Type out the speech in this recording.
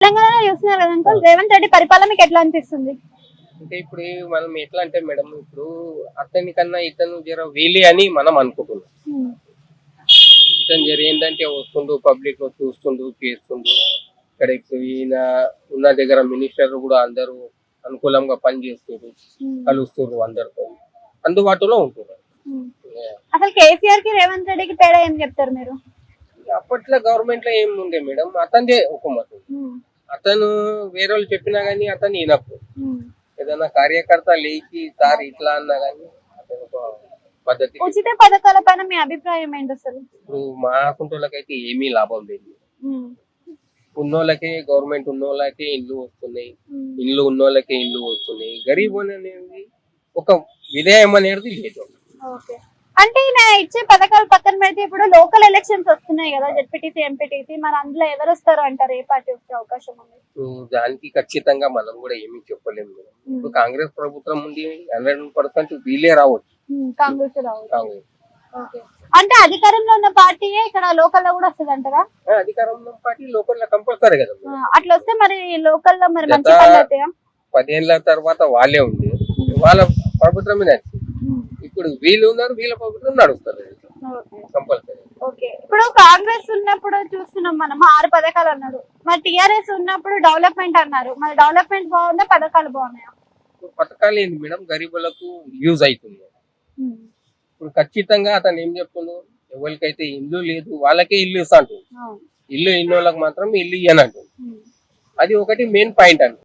తెలంగాణలో చూస్తున్నారు కదా అంకుల్, రేవంత్ రెడ్డి పరిపాలన మీకు ఎట్లా అనిపిస్తుంది? అంటే ఇప్పుడు మనం ఎట్లా అంటే మేడం, ఇప్పుడు అతని కన్నా ఇతను జర వీలే అని మనం అనుకుంటున్నాం. ఉమ్, ఇతను జర ఏంటంటే వస్తుండు, పబ్లిక్ లో చూస్తుండు, చేస్తుండు. ఇక్కడ ఇప్పుడు ఈయన ఉన్న దగ్గర మినిస్టర్ కూడా అందరూ అనుకూలంగా పనిచేస్తారు, ఉమ్, కలుస్తారు, అందరితో అందుబాటులో ఉంటున్నారు. ఉమ్. అసలు కేసీఆర్ కి రేవంత్ రెడ్డికి తేడా ఏం చెప్తారు మీరు? అప్పట్లో గవర్నమెంట్ లో ఏం ఉండే మేడం, అతనిదే హుకుమతు. ఉమ్, అతను వేరే వాళ్ళు చెప్పినా గానీ అతను ఈనప్పుడు ఉమ్. ఏదైనా కార్యకర్త లేచి సార్ ఇట్లా అన్నా గానీ అతను ఒక పద్ధతి. ఉచిత పథకాల పైన మీ అభిప్రాయం ఏంటి అసలు? ఇప్పుడు మా కుంటోళ్ళకైతే ఏమీ లాభం లేదు. ఉమ్, ఉన్నోళ్ళకే గవర్నమెంట్ ఉన్నోళ్ళకే ఇండ్లు వస్తున్నాయి, ఉమ్. ఇండ్లు ఉన్నోళ్ళకే ఇండ్లు వస్తున్నాయి. గరీబ్ అనేది ఒక విధేయం అనేది లేదు. ఓకే. అంటే ఈయన ఇచ్చే పథకాలు పక్కన పెడితే ఇప్పుడు లోకల్ ఎలక్షన్స్ వస్తున్నాయి కదా, జెడ్పీటీసీ ఎంపీటీసీ, మరి అందులో ఎవరు వస్తారు అంటారు? ఏ పార్టీ వచ్చే అవకాశం ఉంది? ఇప్పుడు దానికి ఖచ్చితంగా మనం కూడా ఏమీ చెప్పలేము మేడం. ఇప్పుడు కాంగ్రెస్ ప్రభుత్వం ఉంది, 100% వీలే రావచ్చు. కాంగ్రెస్ రావచ్చు. కాంగ్రెస్ ఓకే. అంటే అధికారంలో ఉన్న పార్టీయే ఇక్కడ లోకల్ లో కూడా వస్తుంది అంటారా? అధికారంలో పార్టీ లోకల్ కంపల్సరీ కదా మేడం. అట్లా వస్తే మరి లోకల్ లో మరి గత మంచి పనులు అవుతాయా? 10 ఏళ్ల తర్వాత వాళ్ళే ఉంది, వాళ్ళ ప్రభుత్వమే నడిచింది. ఇప్పుడు వీళ్ళు ఉన్నారు, వీళ్ళ ప్రభుత్వం నడుస్తారు కంపల్సరీ. ఓకే. ఇప్పుడు కాంగ్రెస్ ఉన్నప్పుడు చూస్తున్నాం మనం 6 పథకాలు అన్నారు, మరి టిఆర్ఎస్ ఉన్నప్పుడు డెవలప్మెంట్ అన్నారు. మరి డెవలప్మెంట్ బాగుందా, పథకాలు బాగున్నాయా? పథకాలు ఏంటి మేడం, గరీబులకు యూజ్ అవుతుంది. ఇప్పుడు ఖచ్చితంగా అతను ఏం చెప్తున్నాడు, ఎవరికైతే ఇల్లు లేదు వాళ్ళకే ఇల్లు ఇస్తా అంటుంది. ఇల్లు ఇన్నోళ్ళకి మాత్రం ఇల్లు ఇయ్యనంటు. అది ఒకటి మెయిన్ పాయింట్ అండి.